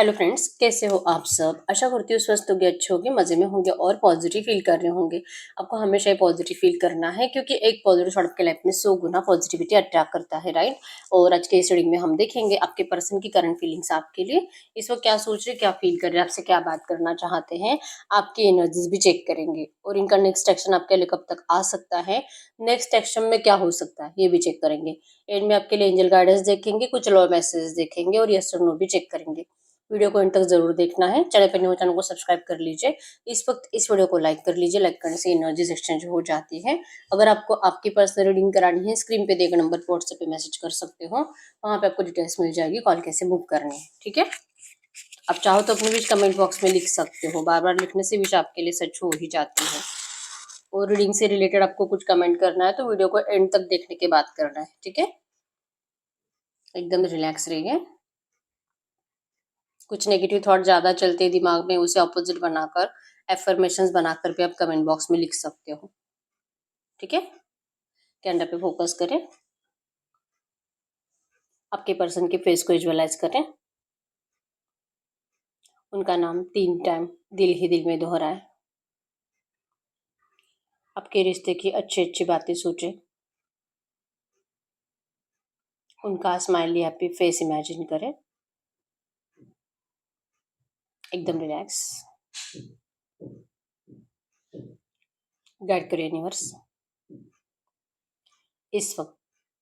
Hello friends, कैसे हो आप सब। आशा करती हूँ स्वस्थ होंगे, अच्छे होंगे, मजे में होंगे और पॉजिटिव फील कर रहे होंगे। आपको हमेशा ही पॉजिटिव फील करना है क्योंकि एक पॉजिटिव थॉट आपके लाइफ में 100 गुना पॉजिटिविटी अट्रैक्ट करता है, राइट। और आज के इस रीडिंग में हम देखेंगे आपके पर्सन की करंट फीलिंग्स आपके लिए। इस वक्त क्या सोच रहे, क्या फील कर रहे हैं, आपसे क्या बात करना चाहते हैं। आपकी एनर्जीज भी चेक करेंगे और इनका नेक्स्ट एक्शन आपके लिए कब तक आ सकता है, नेक्स्ट एक्शन में क्या हो सकता है, ये भी चेक करेंगे। एंड में आपके लिए एंजल गाइडेंस देखेंगे, कुछ लॉ मैसेज देखेंगे और यस और नो भी चेक करेंगे। वीडियो को एंड तक जरूर देखना है। चैनल पर नहीं हो चैनल को सब्सक्राइब कर लीजिए। इस वक्त इस वीडियो को लाइक कर लीजिए। लाइक करने से एनर्जीज एक्सचेंज हो जाती है। अगर आपको आपकी पर्सनल रीडिंग करानी है, स्क्रीन पे दिए गए नंबर पर व्हाट्सएप पे मैसेज कर सकते हो। वहां पे आपको डिटेल्स मिल जाएगी, कॉल कैसे बुक करनी है, ठीक है। आप चाहो तो अपने विश कमेंट बॉक्स में लिख सकते हो। बार बार लिखने से विश आपके लिए सच हो ही जाती है। और रीडिंग से रिलेटेड आपको कुछ कमेंट करना है तो वीडियो को एंड तक देखने के बाद करना है, ठीक है। एकदम रिलैक्स रहिए। कुछ नेगेटिव थॉट ज्यादा चलते हैं दिमाग में, उसे ऑपोजिट बनाकर एफर्मेशंस बनाकर भी आप कमेंट बॉक्स में लिख सकते हो, ठीक है। कैंडल पे फोकस करें। आपके पर्सन के फेस को विजुअलाइज करें। उनका नाम 3 टाइम दिल ही दिल में दोहराएं। आपके रिश्ते की अच्छी अच्छी बातें सोचें। उनका स्माइली हैप्पी फेस इमेजिन करें। एकदम रिलैक्स। गाइड करें यूनिवर्स। इस वक्त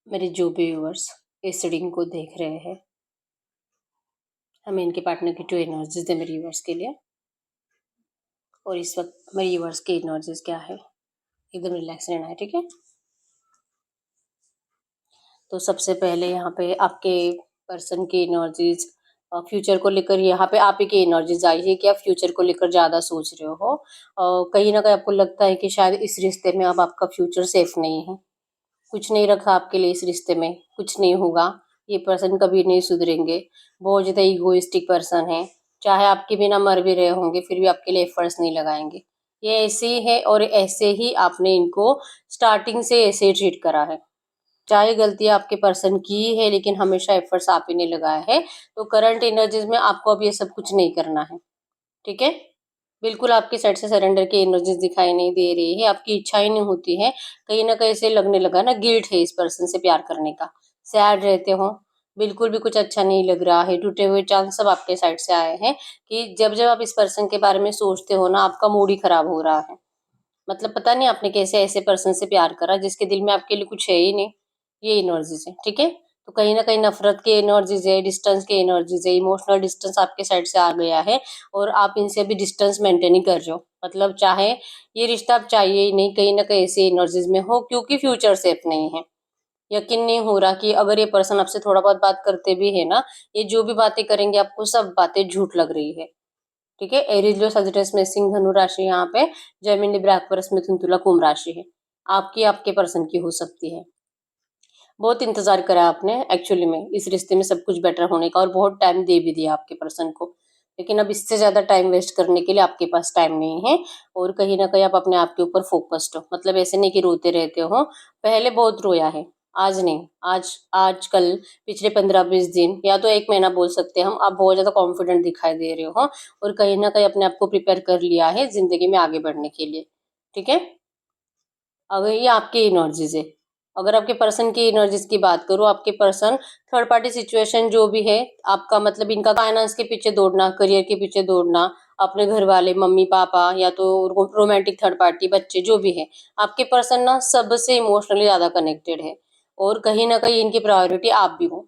मेरे जो भी व्यूअर्स इस रीडिंग को देख रहे हैं, हमें इनके पार्टनर की 2 एनर्जीज दे मेरे व्यूअर्स के लिए। और इस वक्त मेरी व्यूअर्स की एनर्जीज क्या है, एकदम रिलैक्स रहना है, ठीक है। तो सबसे पहले यहाँ पे आपके पर्सन की एनर्जीज फ्यूचर को लेकर, यहाँ पे आप ही की एनर्जीज आई है कि आप फ्यूचर को लेकर ज़्यादा सोच रहे हो। कहीं ना कहीं आपको लगता है कि शायद इस रिश्ते में अब आपका फ्यूचर सेफ नहीं है। कुछ नहीं रखा आपके लिए इस रिश्ते में, कुछ नहीं होगा। ये पर्सन कभी नहीं सुधरेंगे। बहुत ज़्यादा इगोइस्टिक पर्सन है। चाहे आपके बिना मर भी रहे होंगे फिर भी आपके लिए एफर्ट्स नहीं लगाएंगे। ये ऐसे ही है और ऐसे ही आपने इनको स्टार्टिंग से ऐसे ही ट्रीट करा है। चाहे गलती आपके पर्सन की है लेकिन हमेशा एफर्ट्स आप ही ने लगाया है। तो करंट एनर्जीज में आपको अब ये सब कुछ नहीं करना है, ठीक है। बिल्कुल आपकी साइड से सरेंडर की एनर्जीज दिखाई नहीं दे रही है। आपकी इच्छा ही नहीं होती है। कहीं ना कहीं से लगने लगा ना, गिल्ट है इस पर्सन से प्यार करने का। सैड रहते हो, बिल्कुल भी कुछ अच्छा नहीं लग रहा है। टूटे हुए चांस सब आपके साइड से आए हैं कि जब जब आप इस पर्सन के बारे में सोचते हो ना, आपका मूड ही खराब हो रहा है। मतलब पता नहीं आपने कैसे ऐसे पर्सन से प्यार करा जिसके दिल में आपके लिए कुछ है ही नहीं। ये एनर्जीज है, ठीक है। तो कहीं ना कहीं नफरत की एनर्जीज है, डिस्टेंस की एनर्जीज है, इमोशनल डिस्टेंस आपके साइड से आ गया है। और आप इनसे भी डिस्टेंस मेंटेन ही कर रहे हो। मतलब चाहे ये रिश्ता आप चाहिए ही नहीं, कहीं ना कहीं ऐसी एनर्जीज में हो क्योंकि फ्यूचर सेफ नहीं है। यकीन नहीं हो रहा कि अगर ये पर्सन आपसे थोड़ा बहुत बात करते भी है ना, ये जो भी बातें करेंगे आपको सब बातें झूठ लग रही है, ठीक है। एरीज लो, सजिटेस में सिंह, धनु राशि यहाँ पे, जेमिनी, ब्रैकवर्स, मिथुन, तुला, कुंभ राशि है। आपकी आपके पर्सन की हो सकती है। बहुत इंतजार करा आपने एक्चुअली में इस रिश्ते में सब कुछ बेटर होने का, और बहुत टाइम दे भी दिया आपके पर्सन को। लेकिन अब इससे ज्यादा टाइम वेस्ट करने के लिए आपके पास टाइम नहीं है। और कहीं ना कहीं आप अपने आप के ऊपर फोकस्ड हो। मतलब ऐसे नहीं कि रोते रहते हो, पहले बहुत रोया है। आज नहीं, आज आज कल पिछले 15-20 दिन या तो 1 महीना बोल सकते हैं हम, आप बहुत ज्यादा कॉन्फिडेंट दिखाई दे रहे हो। और कहीं ना कहीं अपने आप को प्रिपेयर कर लिया है जिंदगी में आगे बढ़ने के लिए, ठीक है। अगर ये आपकी एनर्जीज है, अगर आपके पर्सन की एनर्जीज की बात करूँ, आपके पर्सन थर्ड पार्टी सिचुएशन जो भी है आपका, मतलब इनका फाइनेंस के पीछे दौड़ना, करियर के पीछे दौड़ना, अपने घर वाले मम्मी पापा या तो रोमांटिक थर्ड पार्टी, बच्चे जो भी है, आपके पर्सन ना सबसे इमोशनली ज्यादा कनेक्टेड है। और कहीं ना कहीं इनकी प्रायोरिटी आप भी हो।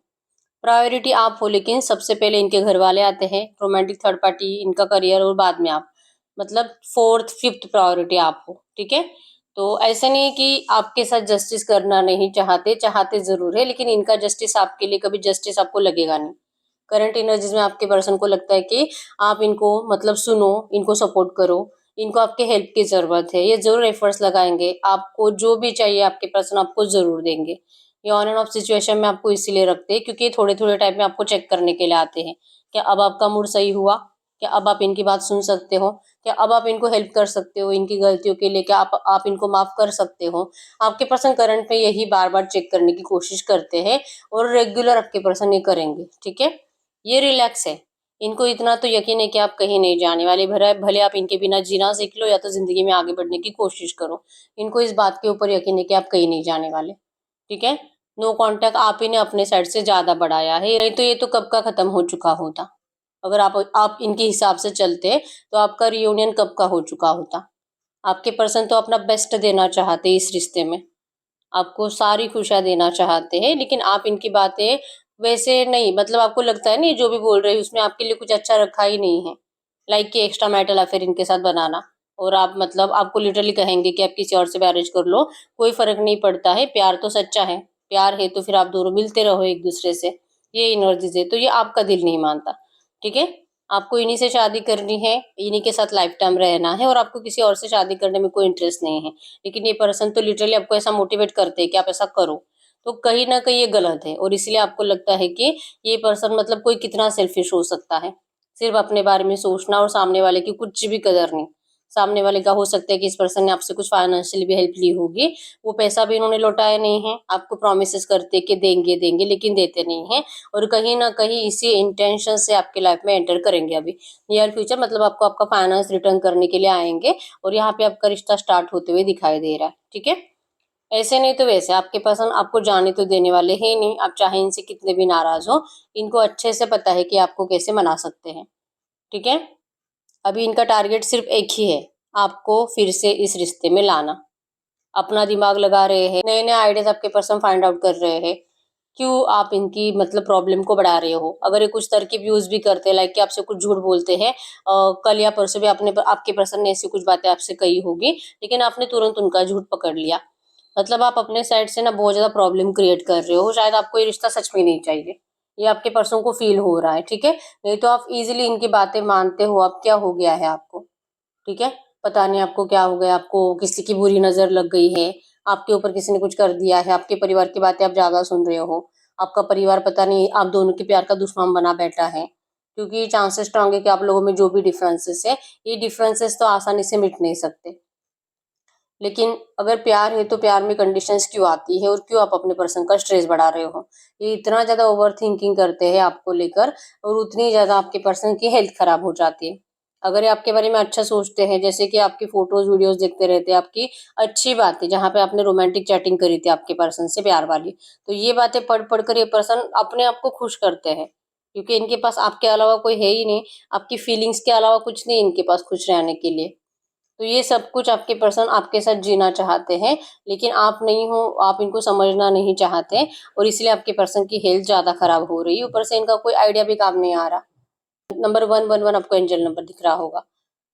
प्रायोरिटी आप हो लेकिन सबसे पहले इनके घर वाले आते हैं, रोमांटिक थर्ड पार्टी, इनका करियर और बाद में आप। मतलब 4th 5th प्रायोरिटी आप हो, ठीक है। तो ऐसा नहीं है कि आपके साथ जस्टिस करना नहीं चाहते, चाहते जरूर है लेकिन इनका जस्टिस आपके लिए कभी जस्टिस आपको लगेगा नहीं। करंट एनर्जीज में आपके पर्सन को लगता है कि आप इनको मतलब सुनो, इनको सपोर्ट करो, इनको आपके हेल्प की जरूरत है, ये जरूर एफर्ट्स लगाएंगे, आपको जो भी चाहिए आपके पर्सन आपको जरूर देंगे। ये ऑन एंड ऑफ सिचुएशन में आपको इसीलिए रखते हैं क्योंकि थोड़े थोड़े टाइम में आपको चेक करने के लिए आते हैं। क्या अब आपका मूड सही हुआ? क्या अब आप इनकी बात सुन सकते हो? क्या अब आप इनको हेल्प कर सकते हो इनकी गलतियों के लिए? क्या आप इनको माफ कर सकते हो? आपके पर्सन करंट में यही बार बार चेक करने की कोशिश करते हैं और रेगुलर आपके पर्सन ये करेंगे, ठीक है। ये रिलैक्स है। इनको इतना तो यकीन है कि आप कहीं नहीं जाने वाले, भले भले आप इनके बिना जीना सीख लो या तो ज़िंदगी में आगे बढ़ने की कोशिश करो। इनको इस बात के ऊपर यकीन है कि आप कहीं नहीं जाने वाले, ठीक है? नो कॉन्टैक्ट आप ही ने अपने साइड से ज़्यादा बढ़ाया है, नहीं तो ये तो कब का खत्म हो चुका होता। अगर आप इनके हिसाब से चलते, तो आपका रियूनियन कब का हो चुका होता। आपके पर्सन तो अपना बेस्ट देना चाहते हैं इस रिश्ते में, आपको सारी खुशियाँ देना चाहते हैं, लेकिन आप इनकी बातें वैसे नहीं, मतलब आपको लगता है ना ये जो भी बोल रहे हैं उसमें आपके लिए कुछ अच्छा रखा ही नहीं है। लाइक कि एक्स्ट्रा मैरिटल अफेयर इनके साथ बनाना, और आप मतलब आपको लिटरली कहेंगे कि आप किसी और से मैरिज कर लो, कोई फ़र्क नहीं पड़ता है, प्यार तो सच्चा है। प्यार है तो फिर आप दोनों मिलते रहो एक-दूसरे से, ये एनर्जीज़ है, तो ये आपका दिल नहीं मानता, ठीक है? आपको इन्हीं से शादी करनी है, इन्हीं के साथ लाइफ टाइम रहना है और आपको किसी और से शादी करने में कोई इंटरेस्ट नहीं है। लेकिन ये पर्सन तो लिटरली आपको ऐसा मोटिवेट करते हैं कि आप ऐसा करो। तो कहीं न कहीं ये गलत है और इसलिए आपको लगता है कि ये पर्सन मतलब कोई कितना सेल्फिश हो सकता है। सिर्फ़ अपने बारे में सोचना और सामने वाले की कुछ भी कदर नहीं। सामने वाले का हो सकता है कि इस पर्सन ने आपसे कुछ फाइनेंशियली भी हेल्प ली होगी, वो पैसा भी इन्होंने लौटाया नहीं है, आपको प्रॉमिसेस करते कि देंगे, देंगे लेकिन देते नहीं हैं और कहीं न कहीं इसी इंटेंशन से आपकी लाइफ़ में एंटर करेंगे अभी। नियर फ्यूचर मतलब आपको आपका फाइनेंस रिटर्न करने के लिए आएँगे और यहाँ पे आपका रिश्ता स्टार्ट होते हुए दिखाई दे रहा है, ठीक है? ऐसे नहीं तो वैसे आपके पर्सन आपको जाने तो देने वाले हैं ही नहीं, आप चाहे इनसे कितने भी नाराज़ हो, इनको अच्छे से पता है कि आपको कैसे मना सकते हैं, ठीक है? अभी इनका टारगेट सिर्फ़ एक ही है, आपको फिर से इस रिश्ते में लाना। अपना दिमाग लगा रहे हैं, नए-नए आइडियाज़ आपके पर्सन फाइंड आउट कर रहे हैं। क्यों आप इनकी मतलब प्रॉब्लम को बढ़ा रहे हो? अगर ये कुछ तरकीब यूज़ भी करते हैं लाइक कि आपसे कुछ झूठ बोलते हैं कल या परसों भी आपके पर्सन ने ऐसी कुछ बातें आपसे कही होगी, लेकिन आपने तुरंत उनका झूठ पकड़ लिया। मतलब आप अपने साइड से ना बहुत ज़्यादा प्रॉब्लम क्रिएट कर रहे हो, शायद आपको ये रिश्ता सच में नहीं चाहिए। ये आपके पर्सन को फ़ील हो रहा है, ठीक है? नहीं तो आप ईज़िली इनकी बातें मानते हो, अब क्या हो गया है आपको? ठीक है? पता नहीं आपको क्या हो गया, आपको किसी की बुरी नज़र लग गई है, आपके ऊपर किसी ने कुछ कर दिया है, आपके परिवार की बातें आप ज़्यादा सुन रहे हो, आपका परिवार पता नहीं आप दोनों के प्यार का दुश्मन बना बैठा है। क्योंकि चांसेस स्ट्रॉन्ग है कि आप लोगों में जो भी डिफरेंसेस है, ये डिफरेंसेस तो आसानी से मिट नहीं सकते। लेकिन अगर प्यार है तो प्यार में कंडीशंस क्यों आती है और क्यों आप अपने पर्सन का स्ट्रेस बढ़ा रहे हो? ये इतना ज़्यादा ओवरथिंकिंग करते हैं आपको लेकर और उतनी ज़्यादा आपके पर्सन की हेल्थ खराब हो जाती है। अगर ये आपके बारे में अच्छा सोचते हैं, जैसे कि आपकी फ़ोटोज़, वीडियोज़ देखते रहते हैं, आपकी अच्छी बातें जहाँ पे आपने रोमांटिक चैटिंग करी थी आपके पर्सन से प्यार वाली, तो ये बातें पढ़-पढ़ कर ये पर्सन अपने आप को खुश करते हैं। क्योंकि इनके पास आपके अलावा कोई है ही नहीं, आपकी फीलिंग्स के अलावा कुछ नहीं इनके पास खुश रहने के लिए। तो ये सब कुछ आपके पर्सन आपके साथ जीना चाहते हैं, लेकिन आप नहीं हो, आप इनको समझना नहीं चाहते और इसलिए आपके पर्सन की हेल्थ ज़्यादा खराब हो रही है। ऊपर से इनका कोई आइडिया भी काम नहीं आ रहा। नंबर 111 आपको एंजल नंबर दिख रहा होगा।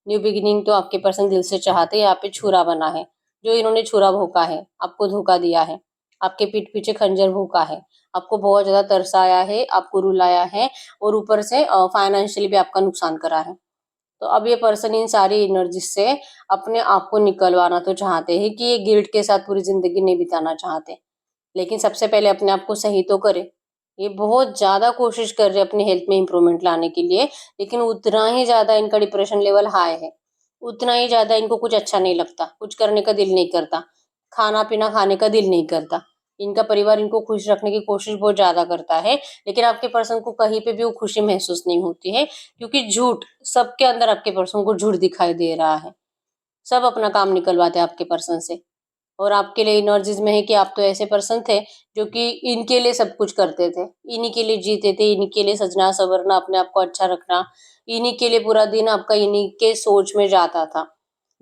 न्यू बिगिनिंग तो आपके पर्सन दिल से चाहते हैं, यहाँ पे छुरा बना है। जो इन्होंने छुरा भोंका है, आपको धोखा दिया है, आपके पीठ पीछे खंजर भोंका है, आपको बहुत ज़्यादा तरसाया है, आपको रुलाया है और ऊपर से फाइनेंशियली भी आपका नुकसान करा है। तो अब ये पर्सन इन सारी एनर्जी से अपने आप को निकलवाना तो चाहते हैं कि ये गिल्ट के साथ पूरी ज़िंदगी नहीं बिताना चाहते। लेकिन सबसे पहले अपने आप को सही तो करें। ये बहुत ज़्यादा कोशिश कर रहे हैं अपनी हेल्थ में इम्प्रूवमेंट लाने के लिए, लेकिन उतना ही ज़्यादा इनका डिप्रेशन लेवल हाई है। उतना ही ज़्यादा इनको कुछ अच्छा नहीं लगता, कुछ करने का दिल नहीं करता, खाना-पीना खाने का दिल नहीं करता। इनका परिवार इनको खुश रखने की कोशिश बहुत ज़्यादा करता है, लेकिन आपके पर्सन को कहीं पे भी वो खुशी महसूस नहीं होती है, क्योंकि झूठ सबके अंदर आपके पर्सन को झूठ दिखाई दे रहा है। सब अपना काम निकलवाते हैं आपके पर्सन से। और आपके लिए एनर्जीज़ में है कि आप तो ऐसे पर्सन थे जो कि इनके लिए सब कुछ करते थे। इन्हीं के लिए जीते थे, इन्हीं के लिए सजना-संवरना, अपने आप को अच्छा रखना, इन्हीं के लिए पूरा दिन आपका इन्हीं के सोच में जाता था।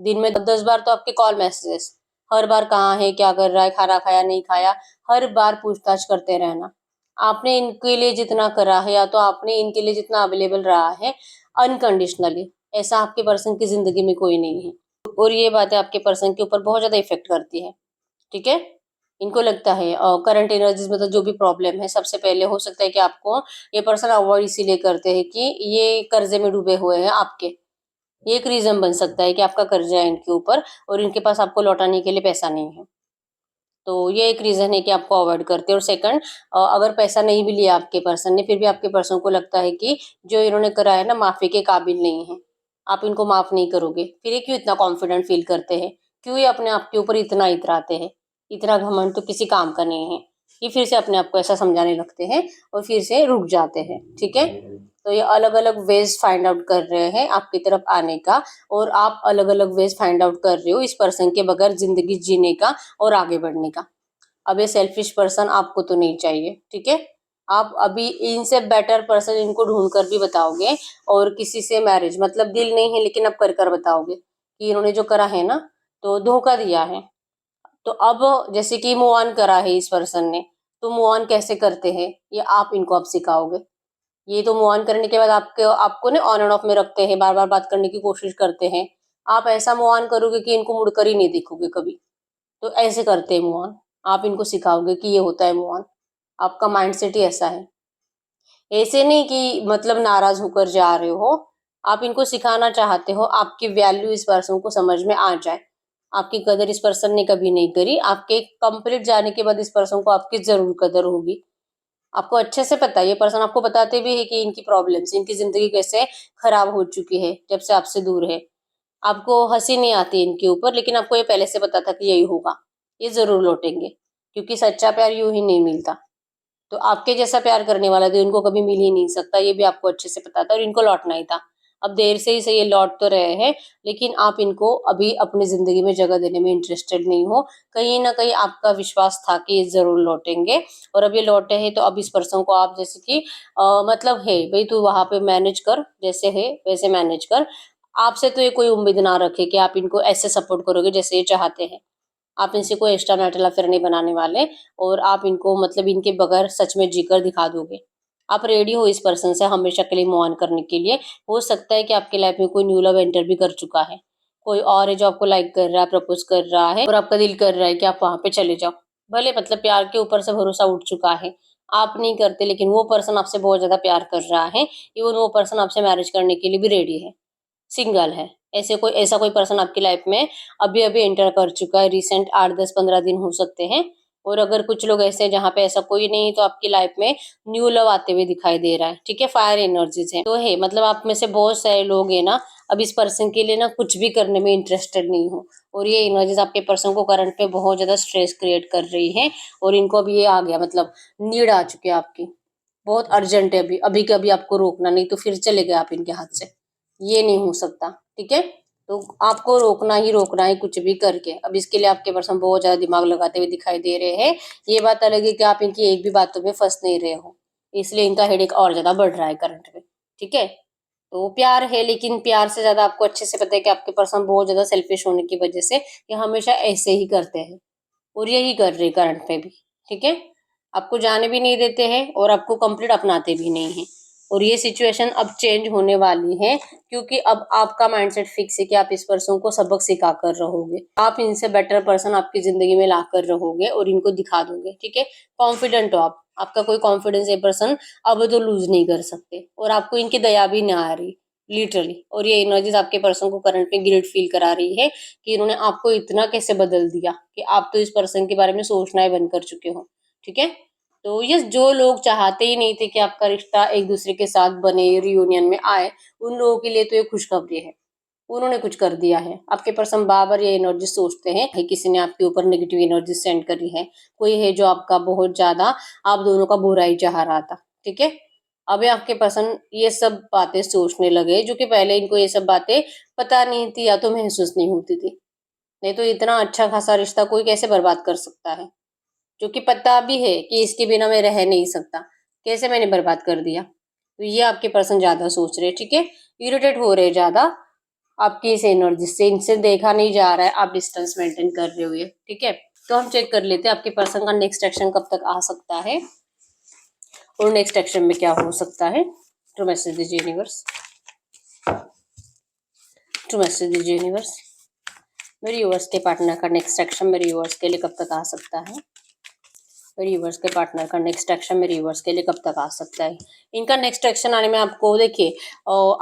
दिन में 10 बार तो आपके कॉल मैसेजेस, हर बार कहाँ है, क्या कर रहा है, खाना खाया, नहीं खाया, हर बार पूछताछ करते रहना। आपने इनके लिए जितना करा है या तो आपने इनके लिए जितना अवेलेबल रहा है अनकंडीशनली, ऐसा आपके पर्सन की ज़िंदगी में कोई नहीं है। और ये बातें आपके पर्सन के ऊपर बहुत ज़्यादा इफ़ेक्ट करती है, ठीक है? इनको लगता है करंट एनर्जीज़ में तो जो भी प्रॉब्लम है, सबसे पहले हो सकता है कि आपको ये पर्सन अवॉइड इसीलिए करते हैं कि ये कर्ज़े में डूबे हुए हैं आपके। ये एक रीज़न बन सकता है कि आपका कर्ज़ा है इनके ऊपर और इनके पास आपको लौटाने के लिए पैसा नहीं है। तो ये एक रीज़न है कि आपको अवॉइड करते हैं और सेकंड अगर पैसा नहीं भी लिया आपके पर्सन ने, फिर भी आपके पर्सन को लगता है कि जो इन्होंने करा है ना, माफ़ी के काबिल नहीं है। आप इनको माफ़ नहीं करोगे। फिर ये क्यों इतना कॉन्फिडेंट फ़ील करते हैं? क्यों ये अपने आप के ऊपर इतना इतराते हैं? इतना घमंड तो किसी काम का नहीं है। ये फिर से अपने आप को ऐसा समझाने लगते हैं और फिर से रुक जाते हैं, ठीक है? तो ये अलग-अलग वेज़ फाइंड आउट कर रहे हैं आपकी तरफ आने का, और आप अलग-अलग वेज़ फाइंड आउट कर रहे हो इस पर्सन के बगैर ज़िंदगी जीने का और आगे बढ़ने का। अब ये सेल्फिश पर्सन आपको तो नहीं चाहिए, ठीक है? आप अभी इनसे बेटर पर्सन इनको ढूँढ कर भी बताओगे, और किसी से मैरिज मतलब दिल नहीं है लेकिन अब कर बताओगे कि इन्होंने जो करा है ना, तो धोखा दिया है। तो अब जैसे कि मूव ऑन करा है इस पर्सन ने, तो मूव ऑन कैसे करते हैं, ये आप इनको अब सिखाओगे। ये तो मूव ऑन करने के बाद आपको आपको ना ऑन एंड ऑफ में रखते हैं, बार-बार बात करने की कोशिश करते हैं। आप ऐसा मूव ऑन करोगे कि इनको मुड़कर ही नहीं देखोगे कभी। तो ऐसे करते हैं मूव ऑन। आप इनको सिखाओगे कि ये होता है मूव ऑन। आपका माइंडसेट ही ऐसा है। ऐसे नहीं कि मतलब नाराज़ होकर जा रहे हो, आप इनको सिखाना चाहते हो, आपकी वैल्यू इस पर्सन को समझ में आ जाए। आपकी कदर इस पर्सन ने कभी नहीं करी, आपके कंप्लीट जाने के बाद इस पर्सन को आपकी ज़रूर कदर होगी। आपको अच्छे से पता है, ये पर्सन आपको बताते भी है कि इनकी प्रॉब्लम्स, इनकी ज़िंदगी कैसे खराब हो चुकी है, जब से आपसे दूर है। आपको हँसी नहीं आती इनके ऊपर, लेकिन आपको ये पहले से पता था कि यही होगा। ये ज़रूर लौटेंगे, क्योंकि सच्चा प्यार यूँ ही नहीं मिलता। तो आपके जैसा प्यार करने वाला तो इनको कभी मिल ही नहीं सकता, ये भी आपको अच्छे से पता था, और इनको लौटना ही था। अब देर से ही सही ये लौट तो रहे हैं, लेकिन आप इनको अभी अपनी ज़िंदगी में जगह देने में इंटरेस्टेड नहीं हो। कहीं न कहीं आपका विश्वास था कि ये ज़रूर लौटेंगे, और अब ये लौटे हैं तो अब इस पर्सन को आप जैसे कि मतलब है भई तू वहाँ पे मैनेज कर, जैसे है वैसे मैनेज कर। आपसे तो ये कोई उम्मीद ना रखे कि आप इनको ऐसे सपोर्ट करोगे जैसे ये चाहते हैं। आप इनसे कोई एक्स्ट्रा मैरिटल अफेयर नहीं बनाने वाले, और आप इनको मतलब इनके बगैर सच में जीकर दिखा दोगे। आप रेडी हो इस पर्सन से हमेशा के लिए मूव ऑन करने के लिए। हो सकता है कि आपकी लाइफ में कोई न्यू लव एंटर भी कर चुका है। कोई और है जो आपको लाइक कर रहा है, प्रपोज़ कर रहा है, और आपका दिल कर रहा है कि आप वहाँ पे चले जाओ। भले मतलब प्यार के ऊपर से भरोसा उठ चुका है। आप नहीं करते, लेकिन वो पर्सन आपसे बहुत ज़्यादा प्यार कर रहा है। इवन वो पर्सन आपसे मैरिज करने के लिए भी रेडी है। सिंगल है। ऐसा कोई पर्सन आपकी लाइफ में अभी-अभी एंटर कर चुका है, रिसेंट 8, 10, 15 दिन हो सकते हैं। और अगर कुछ लोग ऐसे हैं जहाँ पे ऐसा कोई नहीं है, तो आपकी लाइफ में न्यू लव आते हुए दिखाई दे रहा है, ठीक है? फायर एनर्जीज़ हैं। तो है मतलब आप में से बहुत सारे लोग हैं ना, अब इस पर्सन के लिए ना कुछ भी करने में इंटरेस्टेड नहीं हो, और ये एनर्जीज़ आपके पर्सन को करंट पे बहुत ज़्यादा स्ट्रेस क्रिएट कर रही हैं, और इनको अभी ये आ गया मतलब नीड आ चुकी है आपकी। बहुत अर्जेंट है अभी, अभी के अभी आपको रोकना, नहीं तो फिर चले गए आप इनके हाथ से। ये नहीं हो सकता, ठीक है? तो आपको रोकना ही कुछ भी करके। अब इसके लिए आपके पर्सन बहुत ज़्यादा दिमाग लगाते हुए दिखाई दे रहे हैं। ये बात अलग है कि आप इनकी एक भी बातों में फँस नहीं रहे हो, इसलिए इनका हेडेक और ज़्यादा बढ़ रहा है करंट में, ठीक है? तो प्यार है, लेकिन प्यार से ज़्यादा आपको अच्छे से पता है कि आपके पर्सन बहुत ज़्यादा सेल्फिश होने की वजह से ये हमेशा ऐसे ही करते हैं, और यही कर रहे हैं करंट में भी, ठीक है? आपको जाने भी नहीं देते हैं और आपको कंप्लीट अपनाते भी नहीं हैं। और ये सिचुएशन अब चेंज होने वाली है, क्योंकि अब आपका माइंडसेट फिक्स है कि आप इस पर्सन को सबक सिखा कर रहोगे। आप इनसे बेटर पर्सन आपकी ज़िंदगी में लाकर रहोगे और इनको दिखा दोगे, ठीक है? कॉन्फिडेंट हो आप। आपका कोई कॉन्फिडेंस ये पर्सन अब तो लूज़ नहीं कर सकते, और आपको इनकी दया भी ना आ रही, लिटरली। और ये एनर्जीज़ आपके पर्सन को करंट में गिल्ट फील करा रही है कि इन्होंने आपको इतना कैसे बदल दिया कि आप तो इस पर्सन के बारे में सोचना ही बंद कर चुके हो, ठीक है? तो यस, जो लोग चाहते ही नहीं थे कि आपका रिश्ता एक दूसरे के साथ बने, रियूनियन में आए, उन लोगों के लिए तो ये खुशखबरी है। उन्होंने कुछ कर दिया है। आपके पर्सन बार-बार ये एनर्जी सोचते हैं कि किसी ने आपके ऊपर नेगेटिव एनर्जी सेंड करी है। कोई है जो आपका बहुत ज़्यादा आप दोनों का बुरा ही चाह रहा था, ठीक है? अब ये आपके पर्सन ये सब बातें सोचने लगे, जो कि पहले इनको ये सब बातें पता नहीं थी या तो महसूस नहीं होती थी। नहीं तो इतना अच्छा खासा रिश्ता कोई कैसे बर्बाद कर सकता है? जो कि पता भी है कि इसके बिना मैं रह नहीं सकता, कैसे मैंने बर्बाद कर दिया। तो ये आपके पर्सन ज़्यादा सोच रहे हैं, ठीक है? इरिटेट हो रहे हैं ज़्यादा आपकी इस एनर्जी से, इनसे देखा नहीं जा रहा है, आप डिस्टेंस मेंटेन कर रहे हो ये, ठीक है? तो हम चेक कर लेते हैं आपके पर्सन का नेक्स्ट एक्शन कब तक आ सकता है, और नेक्स्ट एक्शन में क्या हो सकता है। टू मैसेज दीजिए यूनिवर्स, टू मैसेज दीजिए यूनिवर्स। मेरे व्यूअर्स के पार्टनर का नेक्स्ट एक्शन मेरे व्यूअर्स के लिए कब तक आ सकता है। मेरे व्यूअर्स के पार्टनर का नेक्स्ट एक्शन मेरे व्यूअर्स के लिए कब तक आ सकता है। इनका नेक्स्ट एक्शन आने में आपको देखिए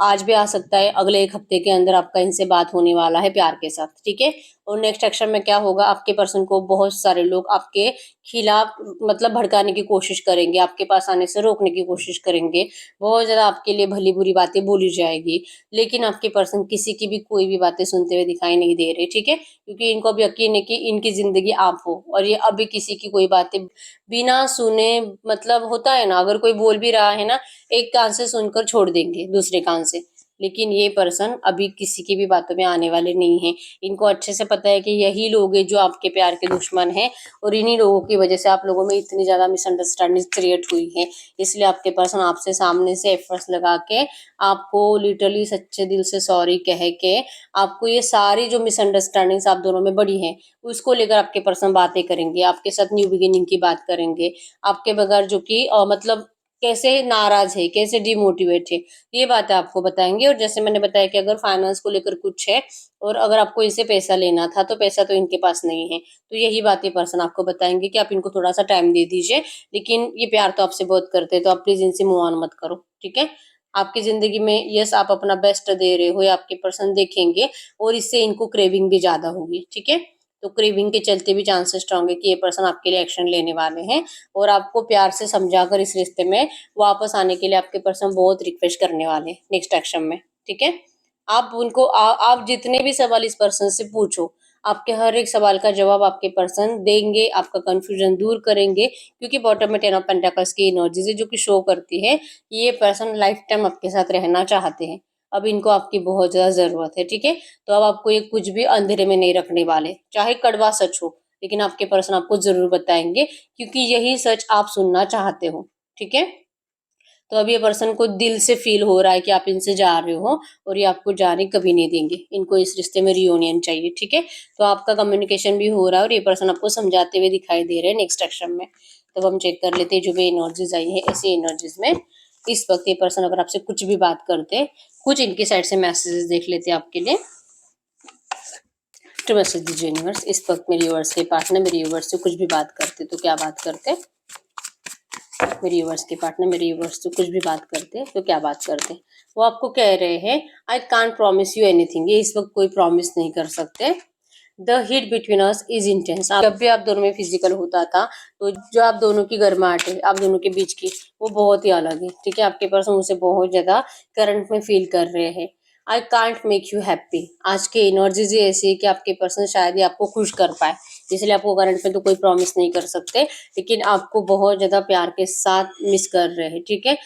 आज भी आ सकता है, अगले 1 हफ्ते के अंदर आपका इनसे बात होने वाला है प्यार के साथ, ठीक है? और नेक्स्ट एक्शन में क्या होगा, आपके पर्सन को बहुत सारे लोग आपके खिलाफ मतलब भड़काने की कोशिश करेंगे, आपके पास आने से रोकने की कोशिश करेंगे, बहुत ज़्यादा आपके लिए भली बुरी बातें बोली जाएगी, लेकिन आपके पर्सन किसी की भी कोई भी बातें सुनते हुए दिखाई नहीं दे रहे, ठीक है, क्योंकि इनको अभी यकीन है कि इनकी जिंदगी आप हो और ये अभी किसी की कोई बातें बिना सुने, मतलब होता है ना, अगर कोई बोल भी रहा है ना, एक कान से सुनकर छोड़ देंगे दूसरे कान से, लेकिन ये पर्सन अभी किसी की भी बातों में आने वाले नहीं है। इनको अच्छे से पता है कि यही लोग हैं जो आपके प्यार के दुश्मन हैं और इन्हीं लोगों की वजह से आप लोगों में इतनी ज्यादा मिसअंडरस्टैंडिंग क्रिएट हुई है। इसलिए आपके पर्सन आपसे सामने से एफर्ट्स लगा के आपको लिटरली सच्चे दिल से सॉरी कह के आपको ये सारी जो मिसअंडरस्टैंडिंग्स आप दोनों में बढ़ी हैं उसको लेकर आपके पर्सन बातें करेंगे, आपके साथ न्यू बिगिनिंग की बात करेंगे, आपके बगैर जो कि मतलब कैसे नाराज है, कैसे डिमोटिवेट है, ये बातें आपको बताएंगे। और जैसे मैंने बताया कि अगर फाइनेंस को लेकर कुछ है और अगर आपको इनसे पैसा लेना था तो पैसा तो इनके पास नहीं है, तो यही बातें पर्सन आपको बताएंगे कि आप इनको थोड़ा सा टाइम दे दीजिए, लेकिन ये प्यार तो आपसे बहुत करते हैं तो आप प्लीज इनसे मूव ऑन मत करो, ठीक है। आपकी जिंदगी में यस आप अपना बेस्ट दे रहे हो, ये आपके पर्सन देखेंगे और इससे इनको क्रेविंग भी ज्यादा होगी, ठीक है। तो क्रेविंग के चलते भी चांसेस स्ट्रांग है कि ये पर्सन आपके लिए एक्शन लेने वाले हैं और आपको प्यार से समझाकर इस रिश्ते में वापस आने के लिए आपके पर्सन बहुत रिक्वेस्ट करने वाले हैं नेक्स्ट एक्शन में, ठीक है। आप उनको आप जितने भी सवाल इस पर्सन से पूछो, आपके हर एक सवाल का जवाब आपके पर्सन देंगे, आपका कंफ्यूजन दूर करेंगे, क्योंकि बॉटम में 10 ऑफ पेंटाकल्स की एनर्जी जो कि शो करती है ये पर्सन लाइफ टाइम आपके साथ रहना चाहते हैं। अब इनको आपकी बहुत ज्यादा जरूरत है, ठीक है। तो अब आपको ये कुछ भी अंधेरे में नहीं रखने वाले, चाहे कड़वा सच हो, लेकिन आपके पर्सन आपको जरूर बताएंगे क्योंकि यही सच आप सुनना चाहते हो, ठीक है। तो अब ये पर्सन को दिल से फील हो रहा है कि आप इनसे जा रहे हो और ये आपको जाने कभी नहीं देंगे, इनको इस रिश्ते में रियूनियन चाहिए, ठीक है। तो आपका कम्युनिकेशन भी हो रहा है और ये पर्सन आपको समझाते हुए दिखाई दे रहे हैं नेक्स्ट एक्शन में। तो हम चेक कर लेते हैं जो भी एनर्जीज आई है ऐसी एनर्जीज में इस वक्त ये पर्सन अगर आपसे कुछ भी बात करते हैं, कुछ इनकी साइड से मैसेजेस देख लेते हैं आपके लिए। तो मैसेज दीजिए यूनिवर्स, इस वक्त मेरे यूनिवर्स के पार्टनर मेरे यूनिवर्स से कुछ भी बात करते तो क्या बात करते, मेरे यूनिवर्स के पार्टनर मेरे यूनिवर्स से कुछ भी बात करते तो क्या बात करते। वो आपको कह रहे हैं I can't promise you anything, ये इस वक्त कोई प्रॉमिस नहीं कर सकते। The heat between us is intense, जब भी आप दोनों में फिजिकल होता था तो जो आप दोनों की गर्माहट है आप दोनों के बीच की वो बहुत ही अलग है, ठीक है। आपके पर्सन उसे बहुत ज्यादा करंट में फील कर रहे हैं। I can't make you happy, आज की एनर्जीज ही ऐसी है कि आपके पर्सन शायद ही आपको खुश कर पाए, इसलिए आपको करंट में तो कोई प्रॉमिस नहीं कर सकते, लेकिन आपको बहुत ज्यादा प्यार के साथ मिस कर रहे हैं, ठीक है।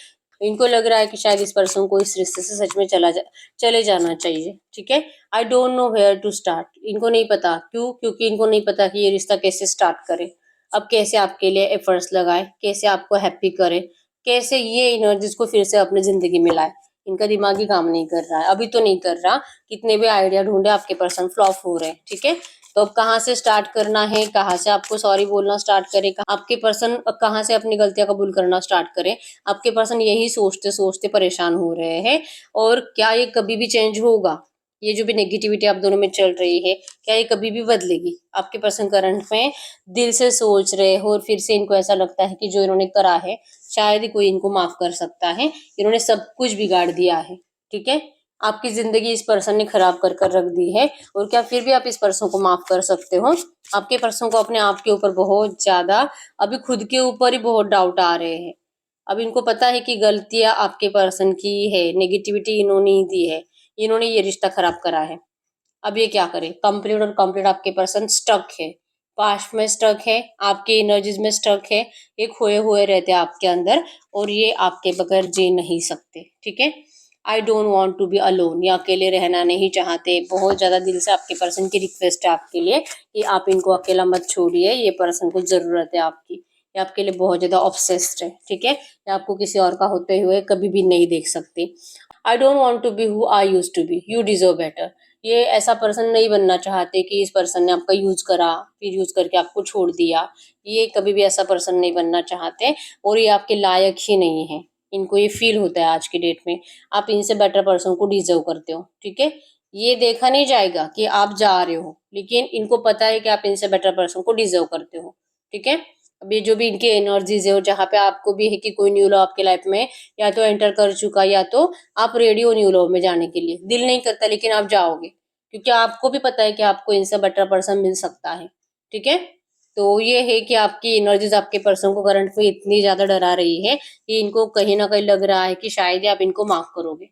इनको लग रहा है कि शायद इस पर्सन को इस रिश्ते से सच में चले जाना चाहिए, ठीक है। I don't know where to start, इनको नहीं पता क्यों, क्योंकि इनको नहीं पता कि ये रिश्ता कैसे स्टार्ट करे, अब कैसे आपके लिए एफर्ट्स लगाए, कैसे आपको हैप्पी करे, कैसे ये एनर्जीज को फिर से अपनी जिंदगी में लाए। इनका दिमाग ही काम नहीं कर रहा है, अभी तो नहीं कर रहा, कितने भी आइडिया ढूंढे आपके पर्सन फ्लॉप हो रहे हैं, ठीक है। तो अब कहाँ से स्टार्ट करना है, कहाँ से आपको सॉरी बोलना स्टार्ट करे, आपके पर्सन कहाँ से अपनी गलतियां कबूल करना स्टार्ट करे, आपके पर्सन यही सोचते सोचते परेशान हो रहे हैं। और क्या ये कभी भी चेंज होगा, ये जो भी नेगेटिविटी आप दोनों में चल रही है क्या ये कभी भी बदलेगी। आपके पर्सन करंट में दिल से सोच रहे हो और फिर से इनको ऐसा लगता है कि जो इन्होंने करा है शायद ही कोई इनको माफ कर सकता है, इन्होंने सब कुछ बिगाड़ दिया है, ठीक है। आपकी जिंदगी इस पर्सन ने खराब कर कर रख दी है और क्या फिर भी आप इस पर्सन को माफ कर सकते हो। आपके पर्सन को अपने आप के ऊपर बहुत ज्यादा अभी खुद के ऊपर ही बहुत डाउट आ रहे हैं। अब इनको पता है कि गलतियां आपके पर्सन की है, नेगेटिविटी इन्होंने ही दी है, इन्होंने ये रिश्ता खराब करा है। अब ये क्या करे, कंप्लीट और कंप्लीट आपके पर्सन स्टक है, पास्ट में स्टक है, आपके एनर्जीज में स्टक है, ये खोए हुए रहते हैं आपके अंदर और ये आपके बगैर जी नहीं सकते, ठीक है। I don't want to be alone, ये अकेले रहना नहीं चाहते, बहुत ज्यादा दिल से आपके पर्सन की रिक्वेस्ट है आपके लिए कि आप इनको अकेला मत छोड़िए, ये पर्सन को जरूरत है आपकी, ये आपके लिए बहुत ज्यादा ऑब्सेस्ड है, ठीक है। ये आपको किसी और का होते हुए कभी भी नहीं देख सकते। I don't want to be who I used to be, you deserve better, ये ऐसा पर्सन नहीं बनना चाहते कि इस पर्सन ने आपका यूज करा फिर यूज करके आपको छोड़ दिया, ये कभी भी ऐसा पर्सन नहीं बनना चाहते और ये आपके लायक ही नहीं है। इनको ये फील होता है आज की डेट में आप इनसे बेटर पर्सन को डिजर्व करते हो, ठीक है। ये देखा नहीं जाएगा कि आप जा रहे हो, लेकिन इनको पता है कि आप इनसे बेटर पर्सन को डिजर्व करते हो, ठीक है। अभी जो भी इनकी एनर्जीज है और जहाँ पे आपको भी है कि कोई न्यू लव आपके लाइफ में या तो एंटर कर चुका या तो आप रेडी हो न्यू लव में जाने के लिए, दिल नहीं करता लेकिन आप जाओगे, क्योंकि आपको भी पता है कि आपको इनसे बेटर पर्सन मिल सकता है। ठीक है, तो ये है कि आपकी एनर्जीज आपके पर्सन को करंट में इतनी ज्यादा डरा रही है कि इनको कहीं ना कहीं लग रहा है कि शायद ही आप इनको माफ करोगे।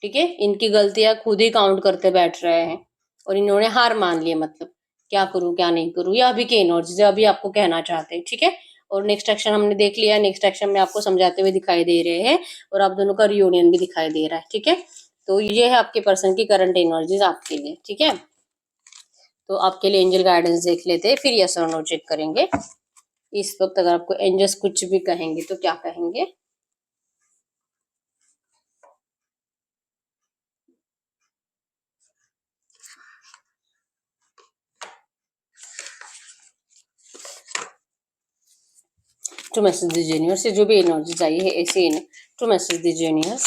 ठीक है, इनकी गलतियां खुद ही काउंट करते बैठ रहे हैं और इन्होंने हार मान ली है, मतलब क्या करूं क्या नहीं करूं, या अभी की एनर्जी अभी आपको कहना चाहते हैं। ठीक है, और नेक्स्ट एक्शन हमने देख लिया, नेक्स्ट एक्शन में आपको समझाते हुए दिखाई दे रहे हैं और आप दोनों का रियूनियन भी दिखाई दे रहा है। ठीक है, तो ये है आपके पर्सन की करंट एनर्जीज आपके लिए। ठीक है, तो आपके लिए एंजल गाइडेंस देख लेते हैं, फिर यस और नो चेक करेंगे। इस वक्त अगर आपको एंजल्स कुछ भी कहेंगे तो क्या कहेंगे? टू मैसेज द यूनिवर्स से जो भी एनर्जी चाहिए है ऐसे to message the universe,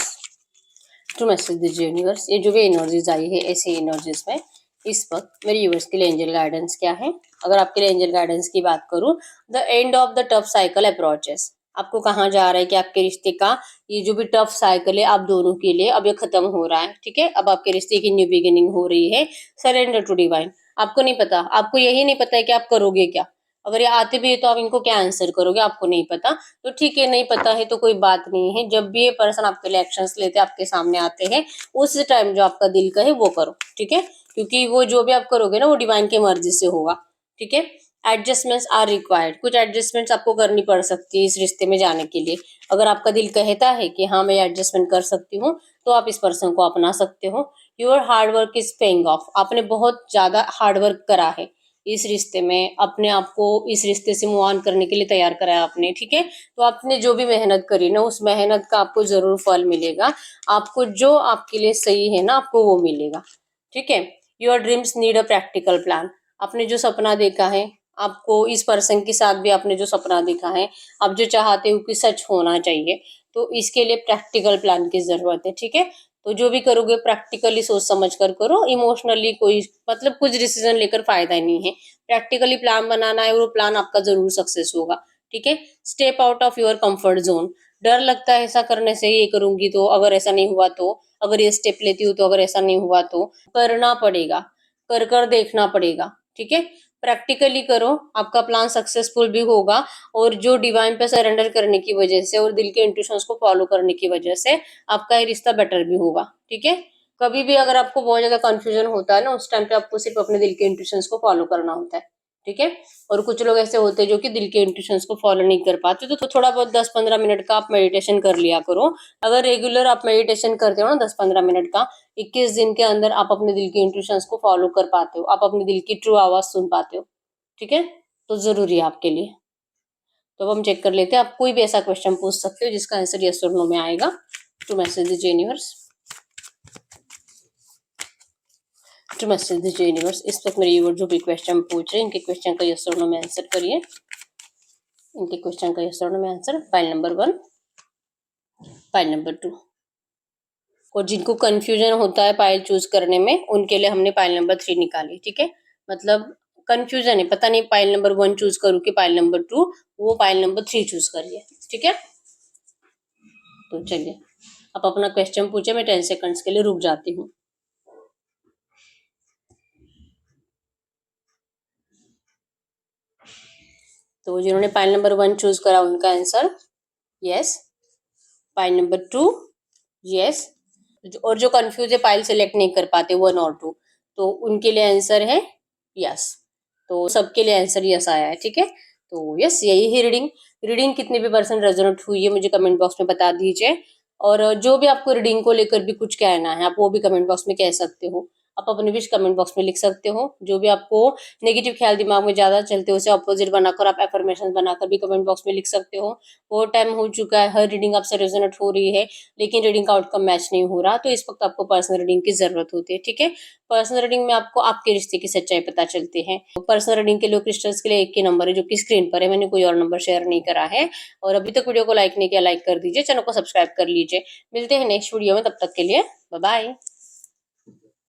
to message the universe, ये जो भी एनर्जीज आई है ऐसे एनर्जीज में इस वक्त मेरे यूनिवर्स के लिए एंजल गाइडेंस क्या है? अगर आपके लिए एंजल गाइडेंस की बात करूं, the end of the tough cycle approaches. आपको कहाँ जा रहा है कि आपके रिश्ते का ये जो भी टफ साइकिल है आप दोनों के लिए अब ये खत्म हो रहा है। ठीक है, अब आपके रिश्ते की न्यू बिगिनिंग हो रही है। Surrender to divine. आपको नहीं पता, आपको यही नहीं पता है कि आप करोगे क्या। अगर ये आते भी है तो आप इनको क्या आंसर करोगे आपको नहीं पता। तो ठीक है, नहीं पता है तो कोई बात नहीं है। जब भी ये पर्सन आपके लिए एक्शंस लेते आपके सामने आते हैं उस टाइम जो आपका दिल कहे वो करो। ठीक है, क्योंकि वो जो भी आप करोगे ना वो डिवाइन की मर्जी से होगा। ठीक है, एडजस्टमेंट्स आर रिक्वायर्ड। कुछ एडजस्टमेंट्स आपको करनी पड़ सकती है इस रिश्ते में जाने के लिए। अगर आपका दिल कहता है कि हाँ मैं एडजस्टमेंट कर सकती हूँ तो आप इस पर्सन को अपना सकते हो। Your hard work is paying off. आपने बहुत ज्यादा हार्ड वर्क करा है इस रिश्ते में, अपने आप को इस रिश्ते से मूव ऑन करने के लिए तैयार कराया आपने। ठीक है, तो आपने जो भी मेहनत करी ना उस मेहनत का आपको जरूर फल मिलेगा। आपको जो आपके लिए सही है ना आपको वो मिलेगा। ठीक है, your dreams need a practical plan. आपने जो सपना देखा है, आपको इस पर्सन के साथ भी आपने जो सपना देखा है, आप जो चाहते हो कि सच होना चाहिए, तो इसके लिए प्रैक्टिकल प्लान की जरूरत है। ठीक है, तो जो भी करोगे प्रैक्टिकली सोच समझ कर करो। इमोशनली कोई मतलब कुछ डिसीजन लेकर फायदा ही नहीं है। प्रैक्टिकली प्लान बनाना है और वो प्लान आपका जरूर सक्सेस होगा। ठीक है, step out of your comfort zone. डर लगता है ऐसा करने से, ये करूंगी तो अगर ऐसा नहीं हुआ तो, अगर ये स्टेप लेती हूँ तो अगर ऐसा नहीं हुआ तो, करना पड़ेगा, कर कर देखना पड़ेगा। ठीक है, प्रैक्टिकली करो, आपका प्लान सक्सेसफुल भी होगा। और जो डिवाइन पे सरेंडर करने की वजह से और दिल के इंट्यूशंस को फॉलो करने की वजह से आपका ये रिश्ता बेटर भी होगा। ठीक है, कभी भी अगर आपको बहुत ज्यादा कंफ्यूजन होता है ना उस टाइम पे आपको सिर्फ अपने दिल के इंट्यूशंस को फॉलो करना होता है। ठीक है, और कुछ लोग ऐसे होते हैं जो कि दिल के इंट्यूशंस को फॉलो नहीं कर पाते, तो थोड़ा बहुत 10-15 मिनट का आप मेडिटेशन कर लिया करो। अगर रेगुलर आप मेडिटेशन करते हो ना 10-15 मिनट का, 21 दिन के अंदर आप अपने दिल के इंट्यूशंस को फॉलो कर पाते हो, आप अपने दिल की ट्रू आवाज सुन पाते हो। ठीक है, तो जरूरी है आपके लिए। तो अब हम चेक कर लेते हैं, आप कोई भी ऐसा क्वेश्चन पूछ सकते हो जिसका आंसर यस और नो में आएगा। To message the universe, to message the universe. इस वक्त मेरे व्यूअर जो भी क्वेश्चन पूछ रहे हैं इनके क्वेश्चन का यस और नो में आंसर करिए। इनके क्वेश्चन का यस और नो में answer file number 1, file number 2। और जिनको कंफ्यूजन होता है पाइल चूज करने में उनके लिए हमने पाइल नंबर 3 निकाली। ठीक है, मतलब कंफ्यूजन है, पता नहीं पाइल नंबर 1 चूज करूँ कि पाइल नंबर 2, वो पाइल नंबर 3 चूज करिए। ठीक है, तो चलिए आप अपना क्वेश्चन पूछे, मैं 10 सेकंड्स के लिए रुक जाती हूँ। तो जिन्होंने पाइल नंबर 1 चूज करा उनका answer yes, pile number 2 yes, और जो कंफ्यूज है पाइल सेलेक्ट नहीं कर पाते 1 और 2, तो उनके लिए आंसर है यस। तो सबके लिए आंसर यस आया है। ठीक है, तो यस यही है रीडिंग। रीडिंग कितने भी परसेंट रेजोनेट हुई है मुझे कमेंट बॉक्स में बता दीजिए। और जो भी आपको रीडिंग को लेकर भी कुछ कहना है आप वो भी कमेंट बॉक्स में कह सकते हो। आप अपने विश कमेंट बॉक्स में लिख सकते हो। जो भी आपको नेगेटिव ख्याल दिमाग में ज्यादा चलते हो उसे अपोजिट बनाकर आप एफर्मेशन बनाकर भी कमेंट बॉक्स में लिख सकते हो। बहुत टाइम हो चुका है, हर रीडिंग आपसे रेजोनेट हो रही है लेकिन रीडिंग का आउटकम मैच नहीं हो रहा, तो इस वक्त आपको पर्सनल रीडिंग की जरूरत होती है। ठीक है, पर्सनल रीडिंग में आपको आपके रिश्ते की सच्चाई पता चलती है। पर्सनल रीडिंग के लिए क्रिस्टल्स के लिए एक ही नंबर है जो कि स्क्रीन पर है, मैंने कोई और नंबर शेयर नहीं करा है। और अभी तक वीडियो को लाइक नहीं किया, लाइक कर दीजिए, चैनल को सब्सक्राइब कर लीजिए। मिलते हैं नेक्स्ट वीडियो में, तब तक के लिए बाय बाय।